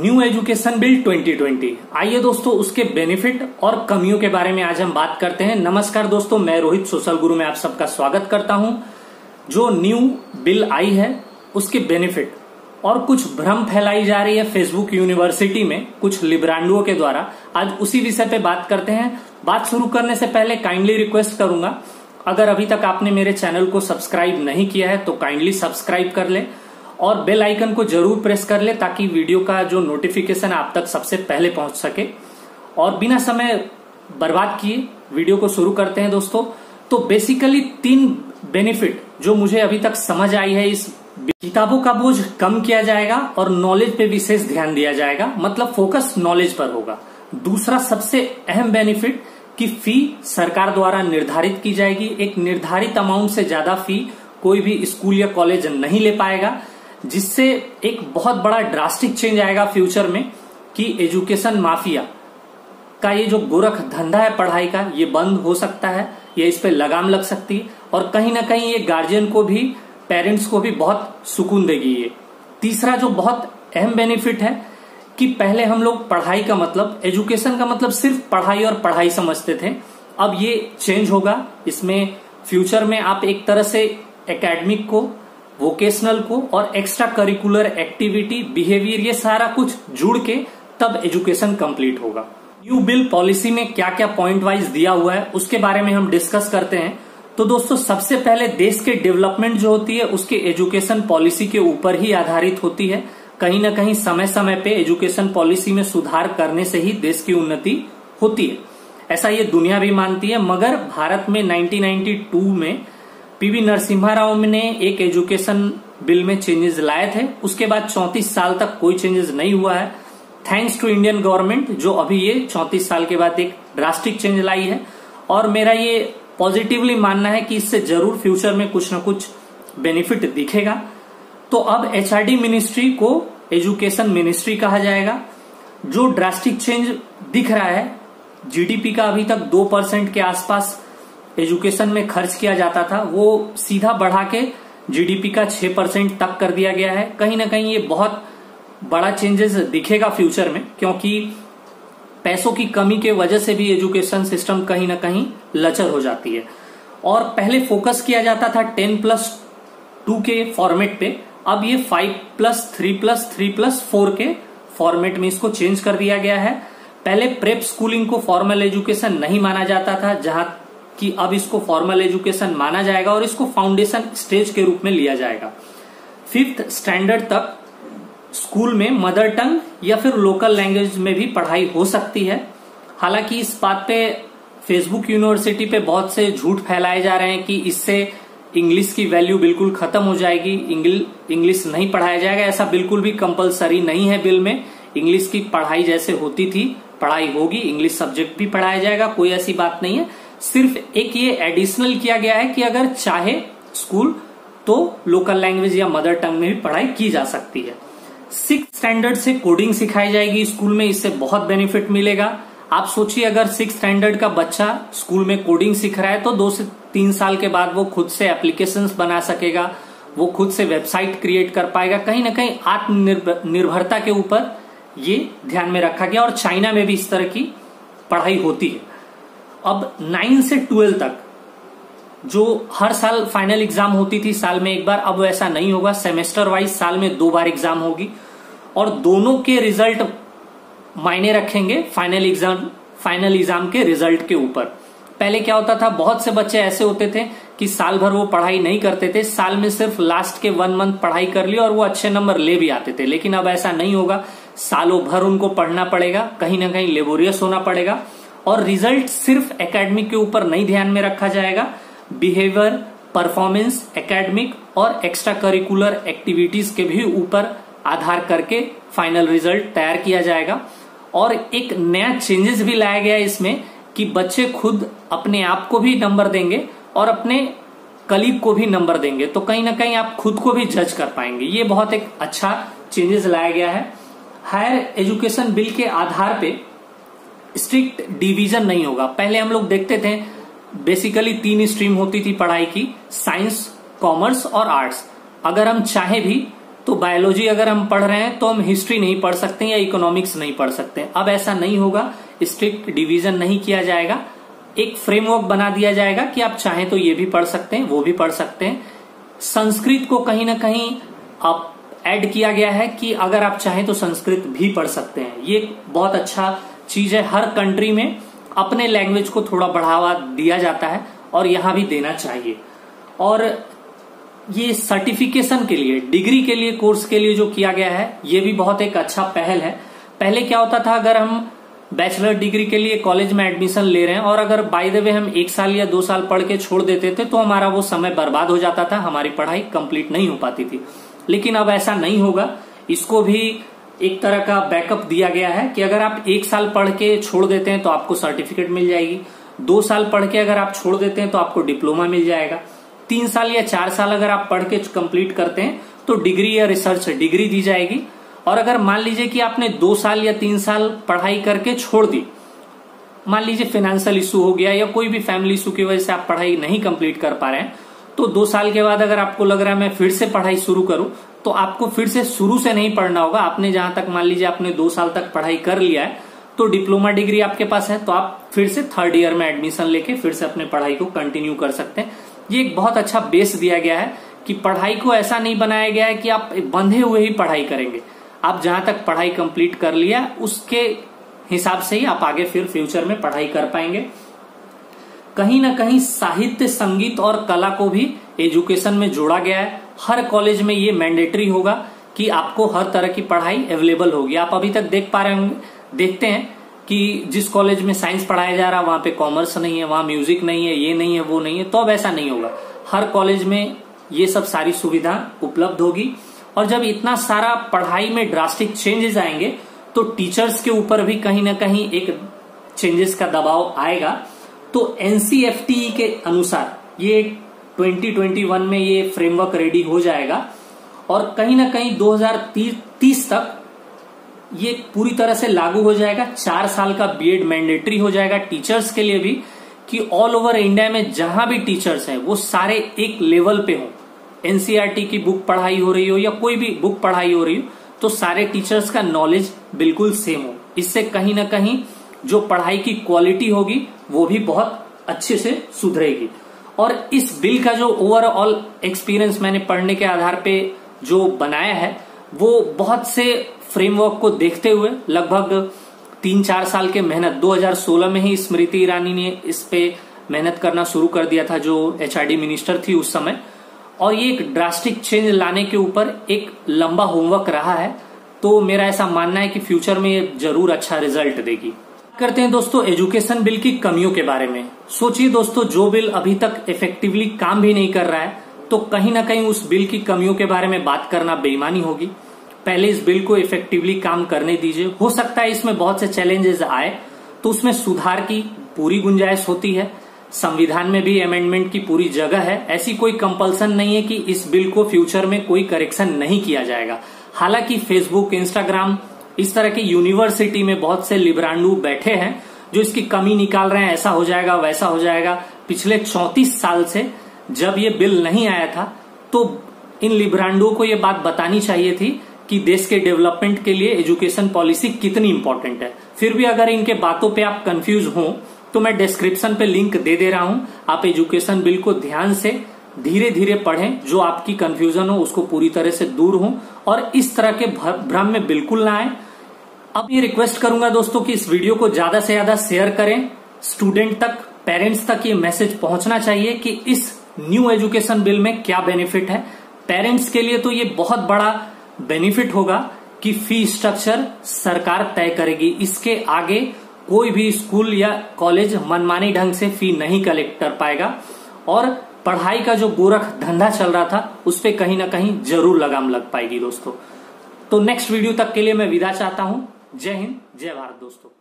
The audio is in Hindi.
New education bill 2020। आइए दोस्तों उसके बेनिफिट और कमियों के बारे में आज हम बात करते हैं। नमस्कार दोस्तों, मैं रोहित सोशल गुरु में आप सबका स्वागत करता हूं। जो न्यू बिल आई है उसके बेनिफिट और कुछ भ्रम फैलाई जा रही है फेसबुक यूनिवर्सिटी में कुछ लिब्रांडुओं के द्वारा, आज उसी विषय पे बात करते हैं। बात शुरू करने से पहले काइंडली रिक्वेस्ट करूंगा, अगर अभी तक आपने मेरे चैनल को सब्सक्राइब नहीं किया है तो काइंडली सब्सक्राइब कर ले और बेल आइकन को जरूर प्रेस कर ले ताकि वीडियो का जो नोटिफिकेशन आप तक सबसे पहले पहुंच सके। और बिना समय बर्बाद किए वीडियो को शुरू करते हैं दोस्तों। तो बेसिकली 3 बेनिफिट जो मुझे अभी तक समझ आई है, इस किताबों का बोझ कम किया जाएगा और नॉलेज पे विशेष ध्यान दिया जाएगा, मतलब फोकस नॉलेज पर होगा। दूसरा सबसे अहम बेनिफिट कि फी सरकार द्वारा निर्धारित की जाएगी। एक निर्धारित अमाउंट से ज्यादा फी कोई भी स्कूल या कॉलेज नहीं ले पाएगा, जिससे एक बहुत बड़ा ड्रास्टिक चेंज आएगा फ्यूचर में कि एजुकेशन माफिया का ये जो गोरख धंधा है पढ़ाई का, ये बंद हो सकता है या इस पे लगाम लग सकती है। और कहीं ना कहीं ये गार्जियन को भी, पेरेंट्स को भी बहुत सुकून देगी ये। तीसरा जो बहुत अहम बेनिफिट है कि पहले हम लोग पढ़ाई का मतलब, एजुकेशन का मतलब सिर्फ पढ़ाई और पढ़ाई समझते थे, अब ये चेंज होगा। इसमें फ्यूचर में आप एक तरह से एकेडमिक को, वोकेशनल को और एक्स्ट्रा करिकुलर एक्टिविटी, बिहेवियर, ये सारा कुछ जुड़ के तब एजुकेशन कंप्लीट होगा। न्यू बिल पॉलिसी में क्या क्या पॉइंट वाइज दिया हुआ है उसके बारे में हम डिस्कस करते हैं। तो दोस्तों सबसे पहले देश के डेवलपमेंट जो होती है उसके एजुकेशन पॉलिसी के ऊपर ही आधारित होती है। कहीं ना कहीं समय समय पे एजुकेशन पॉलिसी में सुधार करने से ही देश की उन्नति होती है, ऐसा ये दुनिया भी मानती है। मगर भारत में 1992 में पीवी नरसिम्हा राव ने एक एजुकेशन बिल में चेंजेस लाए थे। उसके बाद 34 साल तक कोई चेंजेस नहीं हुआ है, थैंक्स टू इंडियन गवर्नमेंट, जो अभी ये 34 साल के बाद एक ड्रास्टिक चेंज लाई है। और मेरा ये पॉजिटिवली मानना है कि इससे जरूर फ्यूचर में कुछ ना कुछ बेनिफिट दिखेगा। तो अब एचआरडी मिनिस्ट्री को एजुकेशन मिनिस्ट्री कहा जाएगा। जो ड्रास्टिक चेंज दिख रहा है, जीडीपी का अभी तक 2% के आसपास एजुकेशन में खर्च किया जाता था, वो सीधा बढ़ा के जीडीपी का 6% तक कर दिया गया है। कहीं ना कहीं ये बहुत बड़ा चेंजेस दिखेगा फ्यूचर में, क्योंकि पैसों की कमी के वजह से भी एजुकेशन सिस्टम कहीं ना कहीं लचर हो जाती है। और पहले फोकस किया जाता था 10+2 के फॉर्मेट पे, अब ये 5+3+3+4 के फॉर्मेट में इसको चेंज कर दिया गया है। पहले प्रेप स्कूलिंग को फॉर्मल एजुकेशन नहीं माना जाता था, जहां कि अब इसको फॉर्मल एजुकेशन माना जाएगा और इसको फाउंडेशन स्टेज के रूप में लिया जाएगा। 5th स्टैंडर्ड तक स्कूल में मदर टंग या फिर लोकल लैंग्वेज में भी पढ़ाई हो सकती है। हालांकि इस बात पे फेसबुक यूनिवर्सिटी पे बहुत से झूठ फैलाए जा रहे हैं कि इससे इंग्लिश की वैल्यू बिल्कुल खत्म हो जाएगी, इंग्लिश नहीं पढ़ाया जाएगा। ऐसा बिल्कुल भी कंपलसरी नहीं है बिल में। इंग्लिश की पढ़ाई जैसे होती थी पढ़ाई होगी, इंग्लिश सब्जेक्ट भी पढ़ाया जाएगा, कोई ऐसी बात नहीं है। सिर्फ एक ये एडिशनल किया गया है कि अगर चाहे स्कूल तो लोकल लैंग्वेज या मदर टंग में भी पढ़ाई की जा सकती है। 6th स्टैंडर्ड से कोडिंग सिखाई जाएगी स्कूल में, इससे बहुत बेनिफिट मिलेगा। आप सोचिए, अगर 6th स्टैंडर्ड का बच्चा स्कूल में कोडिंग सीख रहा है तो 2 से 3 साल के बाद वो खुद से एप्लीकेशंस बना सकेगा, वो खुद से वेबसाइट क्रिएट कर पाएगा। कहीं ना कहीं आत्मनिर्भरता के ऊपर ये ध्यान में रखा गया और चाइना में भी इस तरह की पढ़ाई होती है। अब 9 से 12 तक जो हर साल फाइनल एग्जाम होती थी साल में एक बार, अब ऐसा नहीं होगा, सेमेस्टर वाइज साल में 2 बार एग्जाम होगी और दोनों के रिजल्ट मायने रखेंगे फाइनल एग्जाम के रिजल्ट के ऊपर। पहले क्या होता था, बहुत से बच्चे ऐसे होते थे कि साल भर वो पढ़ाई नहीं करते थे, साल में सिर्फ लास्ट के 1 मंथ पढ़ाई कर ली और वो अच्छे नंबर ले भी आते थे। लेकिन अब ऐसा नहीं होगा, सालों भर उनको पढ़ना पड़ेगा, कहीं ना कहीं लेबोरियस होना पड़ेगा और रिजल्ट सिर्फ एकेडमिक के ऊपर नहीं ध्यान में रखा जाएगा, बिहेवियर, परफॉर्मेंस, एकेडमिक और एक्स्ट्रा करिकुलर एक्टिविटीज के भी ऊपर आधार करके फाइनल रिजल्ट तैयार किया जाएगा। और एक नया चेंजेस भी लाया गया है इसमें कि बच्चे खुद अपने आप को भी नंबर देंगे और अपने कलीग को भी नंबर देंगे, तो कहीं ना कहीं आप खुद को भी जज कर पाएंगे। ये बहुत एक अच्छा चेंजेस लाया गया है। हायर एजुकेशन बिल के आधार पे स्ट्रिक्ट डिवीजन नहीं होगा। पहले हम लोग देखते थे बेसिकली 3 स्ट्रीम होती थी पढ़ाई की, साइंस, कॉमर्स और आर्ट्स। अगर हम चाहे भी तो बायोलॉजी अगर हम पढ़ रहे हैं तो हम हिस्ट्री नहीं पढ़ सकते या इकोनॉमिक्स नहीं पढ़ सकते। अब ऐसा नहीं होगा, स्ट्रिक्ट डिवीजन नहीं किया जाएगा, एक फ्रेमवर्क बना दिया जाएगा कि आप चाहें तो ये भी पढ़ सकते हैं, वो भी पढ़ सकते हैं। संस्कृत को कहीं ना कहीं आप ऐड किया गया है कि अगर आप चाहें तो संस्कृत भी पढ़ सकते हैं। ये बहुत अच्छा चीज है, हर कंट्री में अपने लैंग्वेज को थोड़ा बढ़ावा दिया जाता है और यहां भी देना चाहिए। और ये सर्टिफिकेशन के लिए, डिग्री के लिए, कोर्स के लिए जो किया गया है, ये भी बहुत एक अच्छा पहल है। पहले क्या होता था, अगर हम बैचलर डिग्री के लिए कॉलेज में एडमिशन ले रहे हैं और अगर बाय द वे हम 1 साल या 2 साल पढ़ के छोड़ देते थे तो हमारा वो समय बर्बाद हो जाता था, हमारी पढ़ाई कंप्लीट नहीं हो पाती थी। लेकिन अब ऐसा नहीं होगा, इसको भी एक तरह का बैकअप दिया गया है कि अगर आप 1 साल पढ़ के छोड़ देते हैं तो आपको सर्टिफिकेट मिल जाएगी, 2 साल पढ़ के अगर आप छोड़ देते हैं तो आपको डिप्लोमा मिल जाएगा, 3 साल या 4 साल अगर आप पढ़ के कंप्लीट करते हैं तो डिग्री या रिसर्च डिग्री दी जाएगी। और अगर मान लीजिए कि आपने 2 साल या 3 साल पढ़ाई करके छोड़ दी, मान लीजिए फाइनेंशियल इशू हो गया या कोई भी फैमिली इशू की वजह से आप पढ़ाई नहीं कंप्लीट कर पा रहे हैं, तो 2 साल के बाद अगर आपको लग रहा है मैं फिर से पढ़ाई शुरू करूं, तो आपको फिर से शुरू से नहीं पढ़ना होगा। आपने जहां तक, मान लीजिए आपने 2 साल तक पढ़ाई कर लिया है तो डिप्लोमा डिग्री आपके पास है, तो आप फिर से 3rd ईयर में एडमिशन लेके फिर से अपने पढ़ाई को कंटिन्यू कर सकते हैं। ये एक बहुत अच्छा बेस दिया गया है कि पढ़ाई को ऐसा नहीं बनाया गया है कि आप बंधे हुए ही पढ़ाई करेंगे। आप जहां तक पढ़ाई कंप्लीट कर लिया उसके हिसाब से ही आप आगे फिर फ्यूचर में पढ़ाई कर पाएंगे। कहीं ना कहीं साहित्य, संगीत और कला को भी एजुकेशन में जोड़ा गया है। हर कॉलेज में ये मैंडेटरी होगा कि आपको हर तरह की पढ़ाई अवेलेबल होगी। आप अभी तक देख पा रहे होंगे, देखते हैं कि जिस कॉलेज में साइंस पढ़ाया जा रहा है वहां पे कॉमर्स नहीं है, वहां म्यूजिक नहीं है, ये नहीं है, वो नहीं है। तो अब ऐसा नहीं होगा, हर कॉलेज में ये सब सारी सुविधा उपलब्ध होगी। और जब इतना सारा पढ़ाई में ड्रास्टिक चेंजेस आएंगे तो टीचर्स के ऊपर भी कहीं ना कहीं एक चेंजेस का दबाव आएगा। तो एनसीईआरटी के अनुसार ये 2021 में ये फ्रेमवर्क रेडी हो जाएगा और कहीं ना कहीं 2030 तक ये पूरी तरह से लागू हो जाएगा। 4 साल का बीएड मैंडेटरी हो जाएगा टीचर्स के लिए भी, कि ऑल ओवर इंडिया में जहां भी टीचर्स हैं वो सारे एक लेवल पे हों। एनसीईआरटी की बुक पढ़ाई हो रही हो या कोई भी बुक पढ़ाई हो रही हो तो सारे टीचर्स का नॉलेज बिल्कुल सेम हो। इससे कहीं ना कहीं जो पढ़ाई की क्वालिटी होगी वो भी बहुत अच्छे से सुधरेगी। और इस बिल का जो ओवरऑल एक्सपीरियंस मैंने पढ़ने के आधार पे जो बनाया है, वो बहुत से फ्रेमवर्क को देखते हुए लगभग 3-4 साल के मेहनत, 2016 में ही स्मृति ईरानी ने इस पे मेहनत करना शुरू कर दिया था, जो एचआरडी मिनिस्टर थी उस समय। और ये एक ड्रास्टिक चेंज लाने के ऊपर एक लंबा होमवर्क रहा है। तो मेरा ऐसा मानना है कि फ्यूचर में ये जरूर अच्छा रिजल्ट देगी। करते हैं दोस्तों एजुकेशन बिल की कमियों के बारे में। सोचिए दोस्तों, जो बिल अभी तक इफेक्टिवली काम भी नहीं कर रहा है तो कहीं ना कहीं उस बिल की कमियों के बारे में बात करना बेईमानी होगी। पहले इस बिल को इफेक्टिवली काम करने दीजिए। हो सकता है इसमें बहुत से चैलेंजेस आए तो उसमें सुधार की पूरी गुंजाइश होती है। संविधान में भी अमेंडमेंट की पूरी जगह है। ऐसी कोई कंपल्सन नहीं है कि इस बिल को फ्यूचर में कोई करेक्शन नहीं किया जाएगा। हालांकि फेसबुक, इंस्टाग्राम, इस तरह की यूनिवर्सिटी में बहुत से लिब्रांडू बैठे हैं जो इसकी कमी निकाल रहे हैं, ऐसा हो जाएगा, वैसा हो जाएगा। पिछले 34 साल से जब ये बिल नहीं आया था तो इन लिब्रांडुओं को ये बात बतानी चाहिए थी कि देश के डेवलपमेंट के लिए एजुकेशन पॉलिसी कितनी इंपॉर्टेंट है। फिर भी अगर इनके बातों पे आप कंफ्यूज हो तो मैं डिस्क्रिप्शन पे लिंक दे दे रहा हूं। आप एजुकेशन बिल को ध्यान से धीरे धीरे पढ़ें, जो आपकी कंफ्यूजन हो उसको पूरी तरह से दूर हो और इस तरह के भ्रम में बिल्कुल ना आए। अब ये रिक्वेस्ट करूंगा दोस्तों कि इस वीडियो को ज्यादा से ज्यादा शेयर करें। स्टूडेंट तक, पेरेंट्स तक ये मैसेज पहुंचना चाहिए कि इस न्यू एजुकेशन बिल में क्या बेनिफिट है। पेरेंट्स के लिए तो ये बहुत बड़ा बेनिफिट होगा कि फी स्ट्रक्चर सरकार तय करेगी। इसके आगे कोई भी स्कूल या कॉलेज मनमानी ढंग से फी नहीं कलेक्ट कर पाएगा और पढ़ाई का जो गोरख धंधा चल रहा था उस पे कहीं ना कहीं जरूर लगाम लग पाएगी दोस्तों। तो नेक्स्ट वीडियो तक के लिए मैं विदा चाहता हूं। जय हिंद, जय भारत दोस्तों।